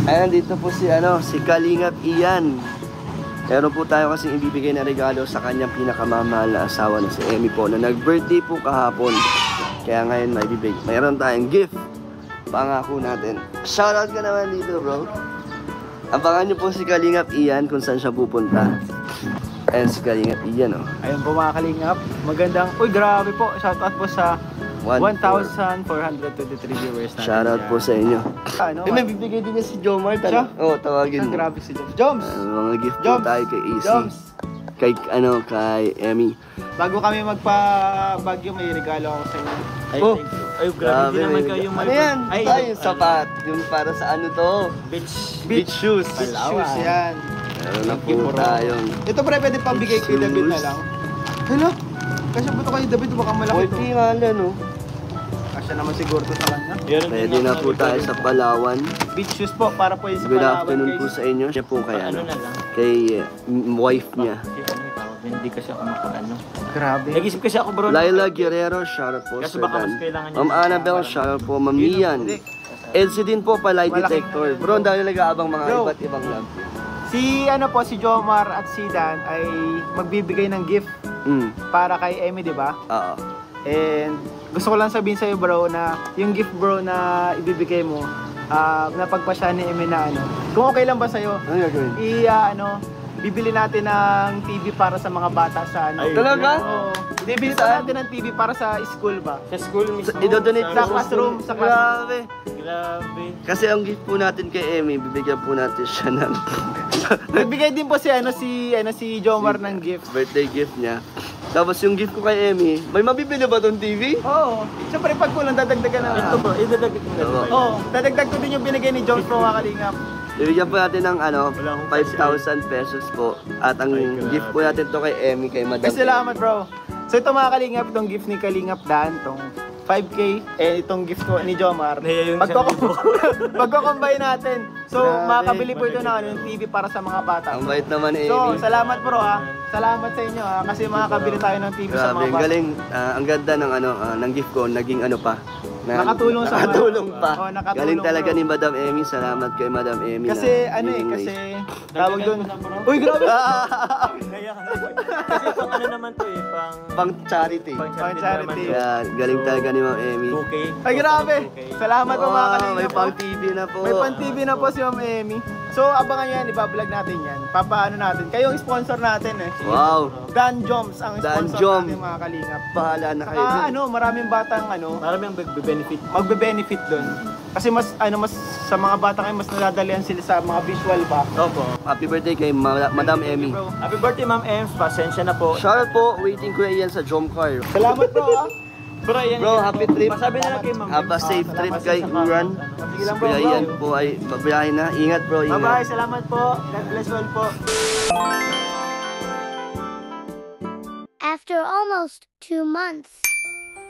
Ayan, dito po si Kalingap Ian. Meron po tayo kasing ibibigay na regalo sa kanyang pinakamamahal na asawa na si Emmy po, na nag-birthday po kahapon. Kaya ngayon mayroon tayong gift. Pangako natin. Shoutout ka naman dito, bro. Abangan nyo po si Kalingap Ian kung saan siya pupunta. Ayan si Kalingap Ian, oh. Ayun po mga Kalingap. Magandang, uy grabe po. Shoutout po sa 1,423 viewers natin. Shoutout po sa inyo. May bibigay din niya si Jomar. Oo, tawagin mo. Grabe si Joms. Mga gift po tayo kay AC. Kay Emmy. Bago kami magpa-Bagyo, may regalo ako sa inyo. Ay, thank you. Ay, grabe naman kayo. Ano yan? Ay, yung sapat. Yung para sa ano to? Beach shoes. Beach shoes, yan. Meron na po tayong ito pre, pwede pambigay kay David na lang. Hello? Kasi buto kayo David, baka malaki ito. Pwede nga lang, no? Kasya naman siguro ito sa kanya. Pwede na po tayo sa Palawan. Beach shoes po, para po yung sa Good Palawan. Good afternoon po sa inyo. Siya po kay kay wife niya. Hindi kasi ako makakano. Grabe. Nag-isip kasi ako bro. Laila Guerrero, shoutout po. Kasi baka mas kailangan niya. Ma'am Annabelle, shoutout po. Ma'am Mian. Elsie din po, palay detector. Bro, ang dahil nag-aabang mga iba't ibang love. Si Jomar at si Dan ay magbibigay ng gift para kay Emmy, di ba? Oo. And gusto ko lang sabihin sa'yo bro na yung gift bro na ibibigay mo, napagpasya ni Emmy na kung okay lang ba sa'yo, ano gagawin? Bibili natin ng TV para sa mga bata sa Talaga? Oo. Bibili natin ng TV para sa school ba? Sa school mismo. Idodonate sa classroom. Grabe. Grabe. Kasi ang gift po natin kay Emmy, bibigyan po natin siya ng nagbigay din po si Jomar ng gift. Birthday gift niya. Tapos yung gift ko kay Emmy, may mabibili ba tong TV? Oo. Siyempre pag kulang dadagdagan na. Ito bro, idadagdag ko na. Oo. Dadagdag ko din yung binigay ni Jones pro mga Kalingap. Bibigyan po natin ng 5,000 pesos po. At ang gift po natin to kay Emmy, kay Madam. Salamat bro. So ito mga Kalingap, itong gift ni Kalingap Dan, itong 5K, itong gift ko ni Jomar. Pagko-combine natin. So makakabili po ito ng TV para sa mga bata. Ang bait naman ni Emmy. So salamat bro Salamat sa inyo kasi makakabili tayo ng TV sa mga bata. Galing. Ang ganda ng ng gift ko, naging pa. Nakatulong sa pa. Galing talaga ni Madam Emmy. Salamat kay Madam Emmy. Kasi kasi tawag doon. Uy, grabe. Kasi pang naman to pang charity. Pang charity. Galing talaga ni Ma'am Emmy. 2K. Ay, grabe. Salamat po mga Kalingap. May pang TV na po. May pang TV na po si Ma'am Emmy. So, abangan yan. Ibablog natin yan. Papaano natin. Kayo ang sponsor natin Wow. Dan Joms ang sponsor natin mga Kalingap. Bahala na kayo. Maraming batang maraming magbe-benefit doon. Kasi mas sa mga bata kayo mas nadadalian sila sa mga visual ba. Opo. Happy birthday kay Madam Emmy. Happy birthday Ma'am Ems. Pasensya na po. Shoutout po. Waiting ko yan sa Jomcar. Salamat bro Bro, happy trip. Masabi na lang kay Ma'am. Have a safe trip kay Uran. Sige lang bro. Kuya Ian po ay mabiyahe na. Ingat bro, ingat. Bye-bye. Salamat po. God bless all po. After almost 2 months.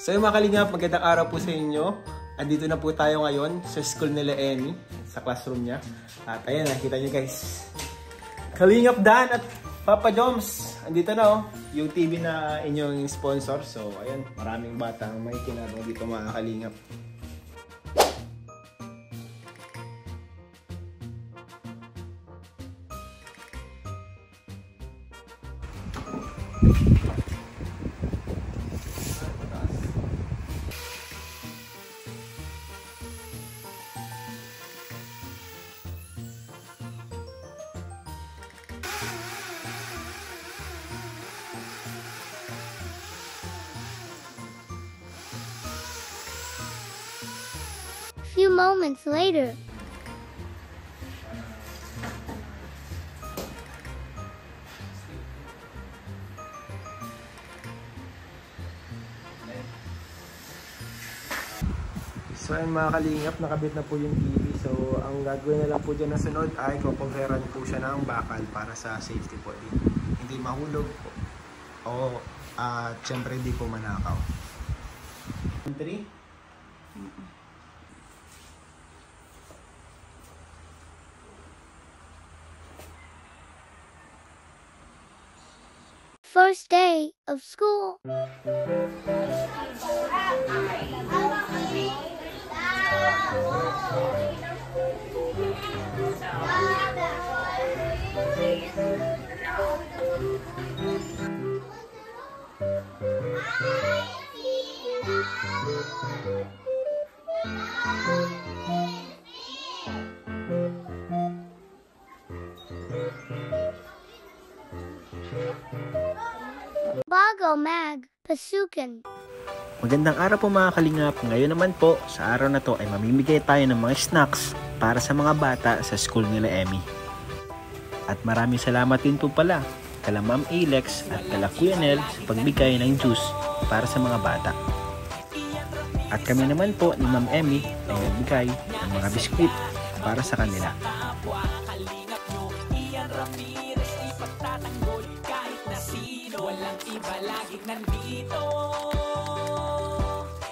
So yung mga Kalingap, magandang araw po sa inyo. Andito na po tayo ngayon sa school nila Emmy, sa classroom niya. At ayan, nakita nyo guys. Kalingap Dan at Papa Joms, andito na yung TV na inyong sponsor. So ayan, maraming batang may kinabang dito mga Kalingap. Few moments later. So ayun mga Kalingap, nakabit na po yung TV. So ang gagawin na lang po dyan na sunod ay kukumpleran po siya ng bakal para sa safety po din. Hindi mahulog po. O syempre hindi po manakaw. 3. First day of school. Bago Mag, Pasukan. Magandang araw po mga kalingap. Ngayon naman po, sa araw na to ay mamimigay tayo ng mga snacks para sa mga bata sa school nila Emmy. At maraming salamat din po pala kala Ma'am Alex at kala Kuya Nel sa pagbigay ng juice para sa mga bata. At kami naman po ni Ma'am Emmy ay nagbigay ng mga biskwit para sa kanila. Walang iba laging nandito.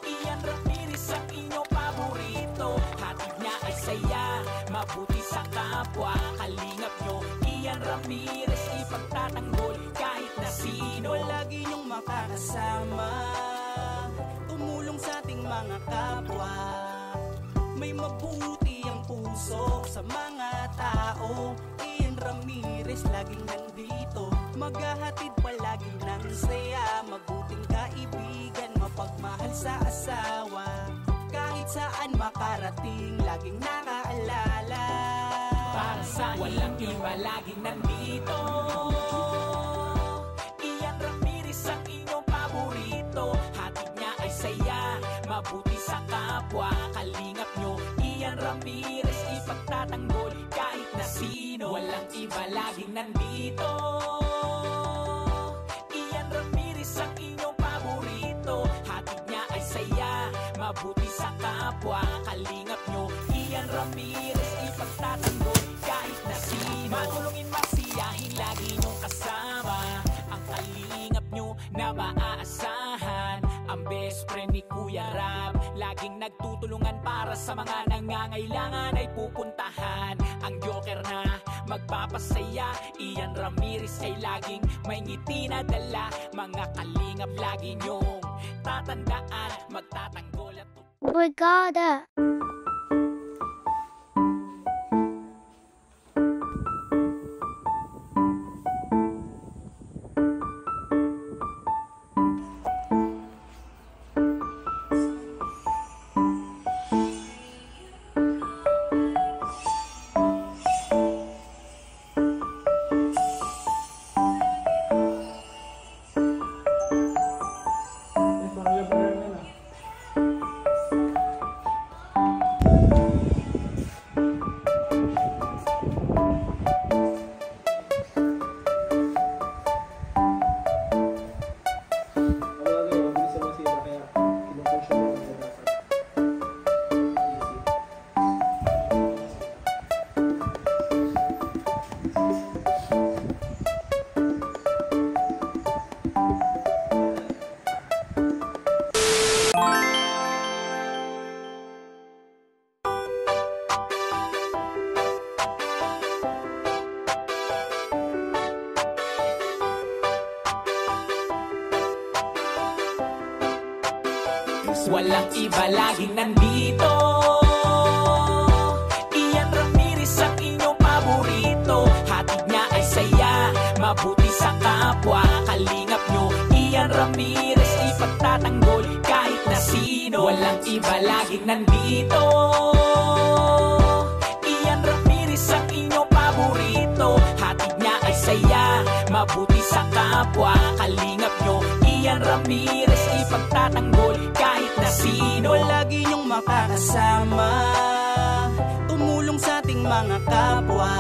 Ian Ramirez ang inyong paborito. Hatid niya ay saya, mabuti sa kapwa. Kalingap nyo, Ian Ramirez, ipagtatanggol kahit na sino. Lagi niyong makakasama, tumulong sa ating mga kapwa. May mabuti ang puso sa mga tao. Ian Ramirez laging nandito, maghahatid palagi ng saya. Mabuting kaibigan, mapagmahal sa asawa. Kahit saan makarating, laging nakaalala. Para sa walang iba laging nandito. Ian Ramirez ang inyong paborito. Hatid niya ay saya, mabuti sa kapwa. Kalingap nyo, Ian Ramirez, ipagtatanggol kahit na sino. Walang iba laging nandito. Ian Ramirez ang inyong paborito. Hatid niya ay saya, mabuti sa kapwa. Kalingap nyo, Ian Ramirez, ipagtatanggol kahit na sino. Matulungin, masiyahin, lagi nyong kasama. Ang kalingap nyo na maaasahan. Ang best friend ni Kuya Rab, laging nagtutulungan para sa mga nangangailangan ay pupuntahan. Ang joker na magpapasaya, Ian Ramirez ay laging may ngiti na dala. Mga kalingap lagi nyong tatandaan, magtatanggol at Brigada. walang iba laging nandito. Ian Ramirez ang inyong paborito. Hatid niya ay saya, mabuti sa kapwa. Kalingap nyo, Ian Ramirez, ipagtatanggol kahit na sino. Walang iba laging nandito. Ian Ramirez ang inyong paborito. Hatid niya ay saya, mabuti sa kapwa. Kalingap nyo, Ian Ramirez, ipagtatanggol kahit na sino. Lagi niyong makakasama, tumulong sa ating mga kapwa.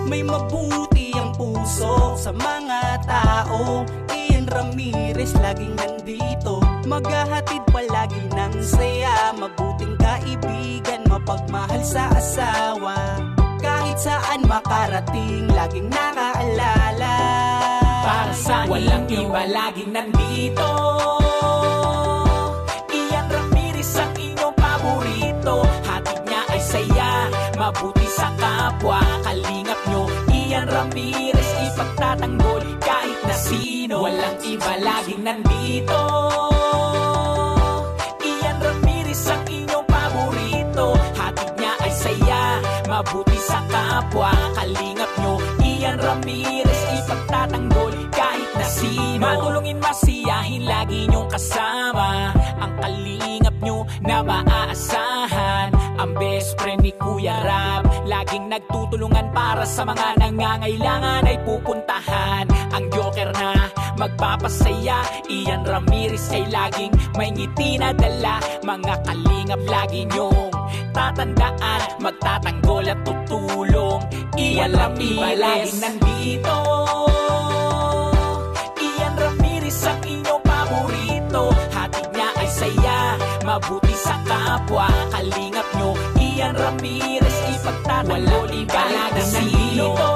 May mabuti ang puso sa mga tao. Ian Ramirez laging nandito, maghahatid palagi ng saya. Mabuting kaibigan, mapagmahal sa asawa. Kahit saan makarating, laging nakaalala. Para sa walang iba laging nandito. Ian Ramirez ang inyong paborito. Hatid niya ay saya, mabuti sa kapwa. Kalingap nyo, Ian Ramirez, ipagtatanggol kahit na sino. Walang iba laging nandito. Ian Ramirez ang inyong paborito. Hatid niya ay saya, mabuti sa kapwa. Kalingap nyo, Ian Ramirez, ipagtatanggol kahit na sino. Matulungin, masiyahin, lagi nyong kasama ang kalingap nyo na maaasahan. Ang best friend ni Kuya Rab, laging nagtutulungan para sa mga nangangailangan ay pupuntahan. Ang joker na magpapasaya, Ian Ramirez ay laging may ngiti na dala. Mga kalingap lagi nyong tatandaan, magtatanggol at tutulong. Ian Ramirez laging nandito. Ian Ramirez ang inyong paborito, hatid niya ay saya, mabuti sa kapwa. Kalingap nyo, Ian Ramirez, ipagtatanggol kahit na sino.